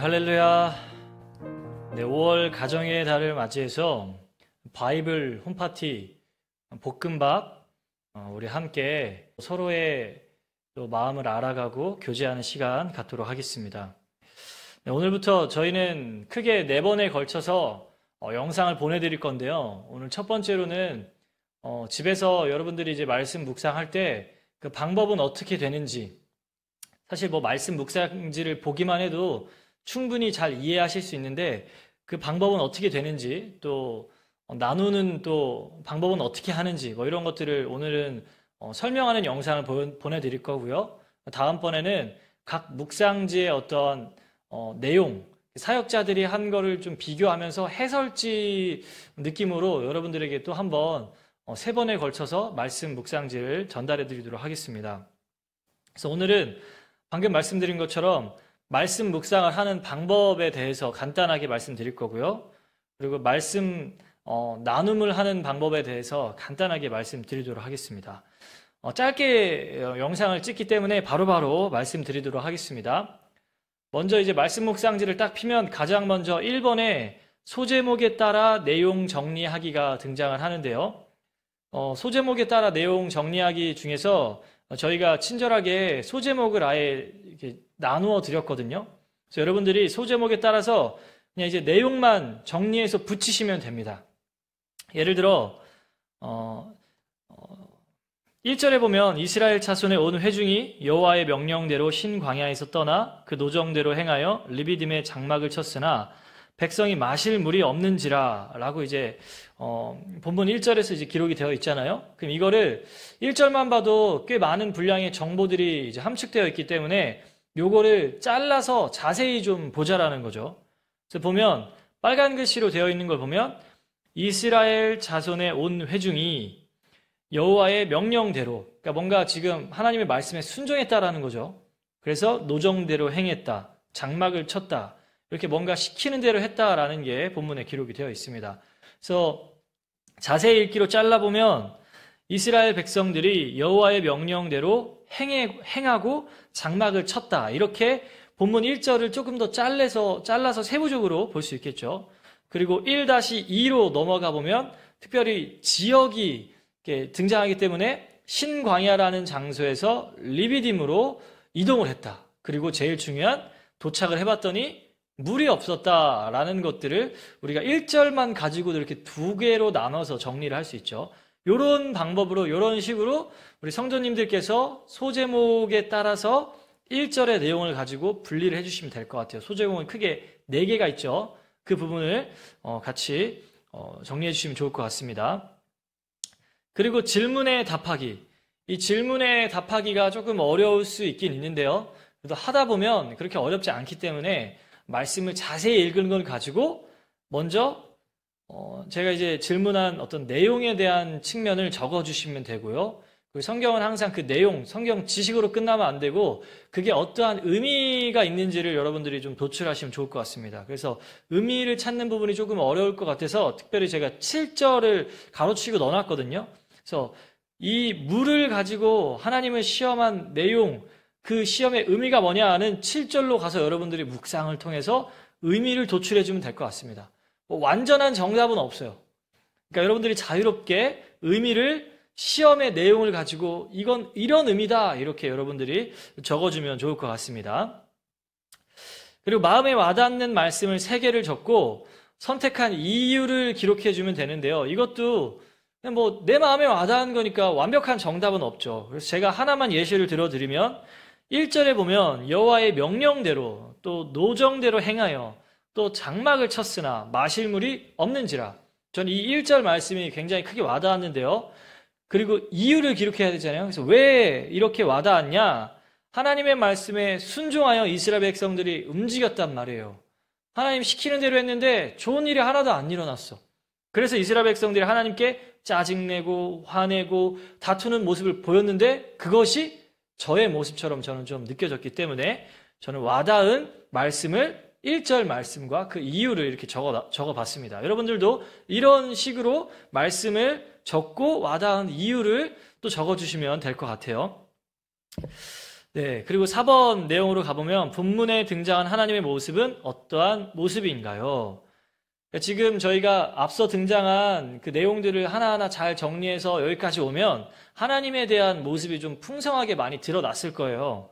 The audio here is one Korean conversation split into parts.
할렐루야. 5월 가정의 달을 맞이해서 바이블 홈파티 볶음밥 우리 함께 서로의 또 마음을 알아가고 교제하는 시간 갖도록 하겠습니다. 오늘부터 저희는 크게 4번에 걸쳐서 영상을 보내드릴 건데요. 오늘 첫 번째로는 집에서 여러분들이 이제 말씀 묵상할 때 그 방법은 어떻게 되는지, 사실 말씀 묵상지를 보기만 해도 충분히 잘 이해하실 수 있는데 그 방법은 어떻게 되는지, 또 나누는 또 방법은 어떻게 하는지 이런 것들을 오늘은 설명하는 영상을 보내드릴 거고요. 다음번에는 각 묵상지의 어떤 내용, 사역자들이 한 거를 좀 비교하면서 해설지 느낌으로 여러분들에게 또 한번 3번에 걸쳐서 말씀 묵상지를 전달해 드리도록 하겠습니다. 그래서 오늘은 방금 말씀드린 것처럼 말씀 묵상을 하는 방법에 대해서 간단하게 말씀드릴 거고요. 그리고 말씀 나눔을 하는 방법에 대해서 간단하게 말씀드리도록 하겠습니다. 짧게 영상을 찍기 때문에 바로바로 말씀드리도록 하겠습니다. 먼저 이제 말씀 묵상지를 딱 피면 가장 먼저 1번에 소제목에 따라 내용 정리하기가 등장을 하는데요. 소제목에 따라 내용 정리하기 중에서 저희가 친절하게 소제목을 아예 이렇게 나누어 드렸거든요. 그래서 여러분들이 소제목에 따라서 그냥 이제 내용만 정리해서 붙이시면 됩니다. 예를 들어 1절에 보면 이스라엘 자손의 온 회중이 여호와의 명령대로 신 광야에서 떠나 그 노정대로 행하여 르비딤에 장막을 쳤으나 백성이 마실 물이 없는지라 라고 이제 본문 1절에서 이제 기록이 되어 있잖아요. 그럼 이거를 1절만 봐도 꽤 많은 분량의 정보들이 이제 함축되어 있기 때문에 요거를 잘라서 자세히 좀 보자라는 거죠. 그래서 보면 빨간 글씨로 되어 있는 걸 보면 이스라엘 자손의 온 회중이 여호와의 명령대로, 그러니까 뭔가 지금 하나님의 말씀에 순종했다라는 거죠. 그래서 노정대로 행했다, 장막을 쳤다, 이렇게 뭔가 시키는 대로 했다라는 게 본문에 기록이 되어 있습니다. 그래서 자세히 읽기로 잘라보면 이스라엘 백성들이 여호와의 명령대로 행하고 장막을 쳤다, 이렇게 본문 1절을 조금 더 잘라서 세부적으로 볼 수 있겠죠. 그리고 1-2로 넘어가 보면 특별히 지역이 이렇게 등장하기 때문에 신광야라는 장소에서 리비딤으로 이동을 했다. 그리고 제일 중요한 도착을 해봤더니 물이 없었다라는 것들을 우리가 1절만 가지고도 이렇게 2개로 나눠서 정리를 할 수 있죠. 이런 방법으로, 이런 식으로 우리 성도님들께서 소제목에 따라서 1절의 내용을 가지고 분리를 해주시면 될 것 같아요. 소제목은 크게 4개가 있죠. 그 부분을 같이 정리해 주시면 좋을 것 같습니다. 그리고 질문에 답하기. 이 질문에 답하기가 조금 어려울 수 있긴 있는데요. 그래도 하다 보면 그렇게 어렵지 않기 때문에 말씀을 자세히 읽은 걸 가지고 먼저 제가 이제 질문한 어떤 내용에 대한 측면을 적어주시면 되고요. 그리고 성경은 항상 그 내용, 성경 지식으로 끝나면 안 되고 그게 어떠한 의미가 있는지를 여러분들이 좀 도출하시면 좋을 것 같습니다. 그래서 의미를 찾는 부분이 조금 어려울 것 같아서 특별히 제가 7절을 가로치고 넣어놨거든요. 그래서 이 물을 가지고 하나님을 시험한 내용, 그 시험의 의미가 뭐냐는 7절로 가서 여러분들이 묵상을 통해서 의미를 도출해주면 될 것 같습니다. 완전한 정답은 없어요. 그러니까 여러분들이 자유롭게 의미를, 시험의 내용을 가지고 이건 이런 의미다, 이렇게 여러분들이 적어주면 좋을 것 같습니다. 그리고 마음에 와닿는 말씀을 3개를 적고 선택한 이유를 기록해주면 되는데요. 이것도 내 마음에 와닿은 거니까 완벽한 정답은 없죠. 그래서 제가 하나만 예시를 들어드리면 1절에 보면 여호와의 명령대로 또 노정대로 행하여 또 장막을 쳤으나 마실 물이 없는지라. 전 이 1절 말씀이 굉장히 크게 와닿았는데요. 그리고 이유를 기록해야 되잖아요. 그래서 왜 이렇게 와닿았냐? 하나님의 말씀에 순종하여 이스라엘 백성들이 움직였단 말이에요. 하나님 시키는 대로 했는데 좋은 일이 하나도 안 일어났어. 그래서 이스라엘 백성들이 하나님께 짜증내고 화내고 다투는 모습을 보였는데 그것이 저의 모습처럼 저는 좀 느껴졌기 때문에 저는 와닿은 말씀을 1절 말씀과 그 이유를 이렇게 적어봤습니다. 여러분들도 이런 식으로 말씀을 적고 와닿은 이유를 또 적어주시면 될 것 같아요. 네, 그리고 4번 내용으로 가보면 본문에 등장한 하나님의 모습은 어떠한 모습인가요? 지금 저희가 앞서 등장한 그 내용들을 하나하나 잘 정리해서 여기까지 오면 하나님에 대한 모습이 좀 풍성하게 많이 드러났을 거예요.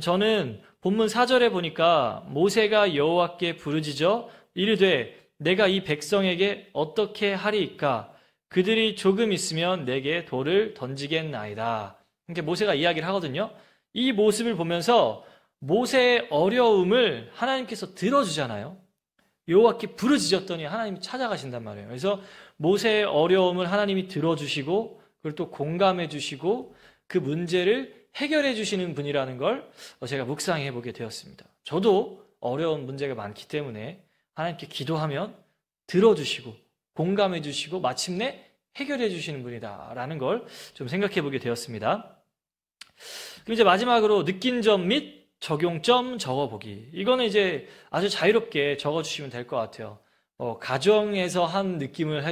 저는 본문 4절에 보니까 모세가 여호와께 부르짖어 이르되 내가 이 백성에게 어떻게 하리이까? 그들이 조금 있으면 내게 돌을 던지겠나이다. 이렇게 모세가 이야기를 하거든요. 이 모습을 보면서 모세의 어려움을 하나님께서 들어주잖아요. 여호와께 부르짖었더니 하나님이 찾아가신단 말이에요. 그래서 모세의 어려움을 하나님이 들어주시고 그걸 또 공감해 주시고 그 문제를 해결해 주시는 분이라는 걸 제가 묵상해 보게 되었습니다. 저도 어려운 문제가 많기 때문에 하나님께 기도하면 들어주시고 공감해 주시고 마침내 해결해 주시는 분이다라는 걸 좀 생각해 보게 되었습니다. 그리고 이제 마지막으로 느낀 점 및 적용점 적어보기. 이거는 이제 아주 자유롭게 적어주시면 될 것 같아요. 가정에서 한 느낌을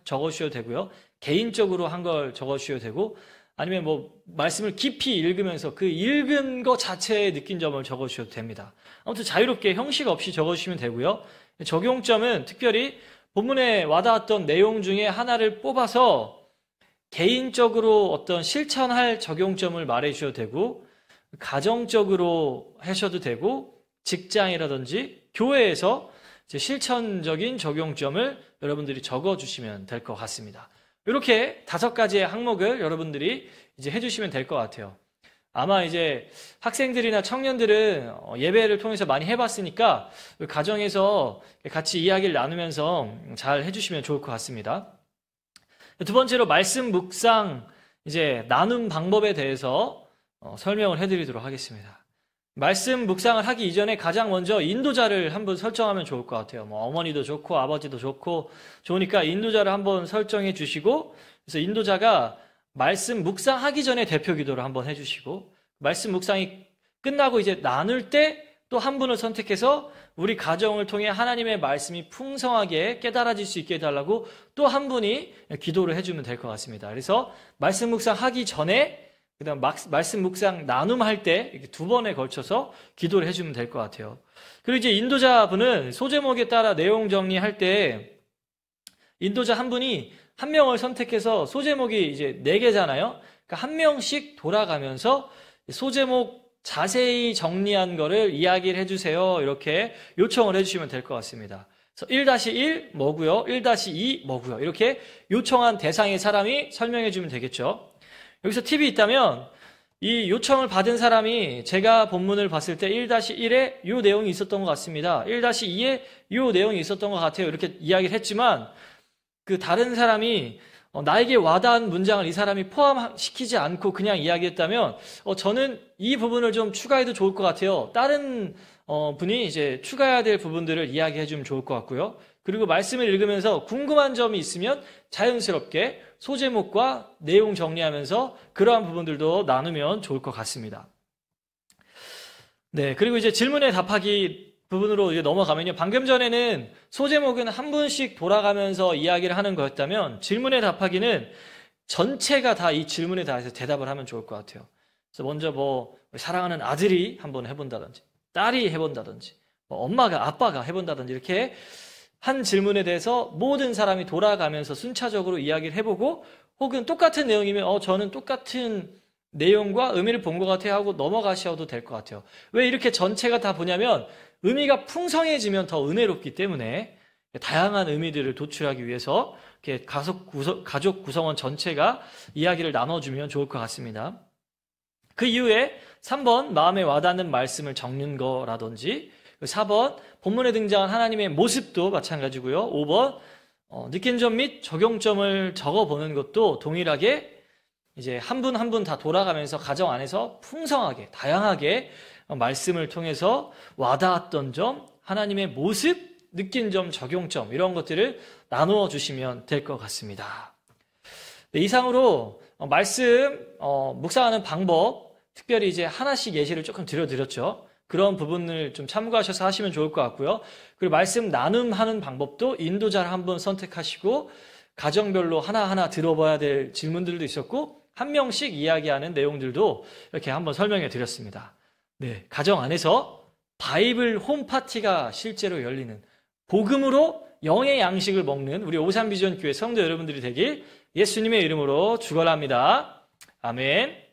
적어주셔도 되고요. 개인적으로 한 걸 적어주셔도 되고, 아니면 뭐 말씀을 깊이 읽으면서 그 읽은 것 자체에 느낀 점을 적어주셔도 됩니다. 아무튼 자유롭게 형식 없이 적어주시면 되고요. 적용점은 특별히 본문에 와닿았던 내용 중에 하나를 뽑아서 개인적으로 어떤 실천할 적용점을 말해 주셔도 되고, 가정적으로 하셔도 되고, 직장이라든지 교회에서 이제 실천적인 적용점을 여러분들이 적어주시면 될 것 같습니다. 이렇게 5가지의 항목을 여러분들이 이제 해주시면 될 것 같아요. 아마 이제 학생들이나 청년들은 예배를 통해서 많이 해봤으니까 가정에서 같이 이야기를 나누면서 잘 해주시면 좋을 것 같습니다. 두 번째로 말씀 묵상 이제 나눔 방법에 대해서 설명을 해드리도록 하겠습니다. 말씀 묵상을 하기 이전에 가장 먼저 인도자를 한번 설정하면 좋을 것 같아요. 뭐 어머니도 좋고 아버지도 좋고 좋으니까 인도자를 한번 설정해 주시고, 그래서 인도자가 말씀 묵상하기 전에 대표 기도를 한번 해주시고, 말씀 묵상이 끝나고 이제 나눌 때 또 한 분을 선택해서 우리 가정을 통해 하나님의 말씀이 풍성하게 깨달아질 수 있게 해달라고 또 한 분이 기도를 해주면 될 것 같습니다. 그래서 말씀 묵상하기 전에, 그다음 말씀 묵상 나눔할 때 이렇게 2번에 걸쳐서 기도를 해주면 될 것 같아요. 그리고 이제 인도자분은 소제목에 따라 내용 정리할 때 인도자 한 분이 한 명을 선택해서 소제목이 이제 4개잖아요. 그러니까 한 명씩 돌아가면서 소제목 자세히 정리한 거를 이야기를 해주세요. 이렇게 요청을 해주시면 될 것 같습니다. 그래서 1-1 뭐고요, 1-2 뭐고요, 이렇게 요청한 대상의 사람이 설명해 주면 되겠죠. 여기서 팁이 있다면 이 요청을 받은 사람이 제가 본문을 봤을 때 1-1에 이 내용이 있었던 것 같습니다. 1-2에 이 내용이 있었던 것 같아요. 이렇게 이야기를 했지만 그 다른 사람이 나에게 와닿은 문장을 이 사람이 포함시키지 않고 그냥 이야기했다면 저는 이 부분을 좀 추가해도 좋을 것 같아요. 다른 분이 이제 추가해야 될 부분들을 이야기해 주면 좋을 것 같고요. 그리고 말씀을 읽으면서 궁금한 점이 있으면 자연스럽게 소제목과 내용 정리하면서 그러한 부분들도 나누면 좋을 것 같습니다. 네, 그리고 이제 질문에 답하기 부분으로 이제 넘어가면요. 방금 전에는 소제목은 한 분씩 돌아가면서 이야기를 하는 거였다면 질문에 답하기는 전체가 다 이 질문에 대해서 대답을 하면 좋을 것 같아요. 그래서 먼저 뭐 사랑하는 아들이 한번 해본다든지, 딸이 해본다든지, 엄마가, 아빠가 해본다든지, 이렇게 한 질문에 대해서 모든 사람이 돌아가면서 순차적으로 이야기를 해보고, 혹은 똑같은 내용이면 저는 똑같은 내용과 의미를 본 것 같아요 하고 넘어가셔도 될 것 같아요. 왜 이렇게 전체가 다 보냐면 의미가 풍성해지면 더 은혜롭기 때문에 다양한 의미들을 도출하기 위해서 이렇게 가족 구성원 전체가 이야기를 나눠주면 좋을 것 같습니다. 그 이후에 3번 마음에 와닿는 말씀을 적는 거라든지, 4번 본문에 등장한 하나님의 모습도 마찬가지고요. 5번 느낀 점 및 적용점을 적어보는 것도 동일하게 이제 한 분 한 분 다 돌아가면서 가정 안에서 풍성하게 다양하게 말씀을 통해서 와닿았던 점, 하나님의 모습, 느낀 점, 적용점, 이런 것들을 나누어 주시면 될 것 같습니다. 네, 이상으로 말씀 묵상하는 방법, 특별히 이제 하나씩 예시를 조금 드렸죠. 그런 부분을 좀 참고하셔서 하시면 좋을 것 같고요. 그리고 말씀 나눔하는 방법도 인도자를 한번 선택하시고 가정별로 하나하나 들어봐야 될 질문들도 있었고 한 명씩 이야기하는 내용들도 이렇게 한번 설명해 드렸습니다. 네, 가정 안에서 바이블 홈파티가 실제로 열리는, 복음으로 영의 양식을 먹는 우리 오산비전교회 성도 여러분들이 되길 예수님의 이름으로 축원합니다. 아멘.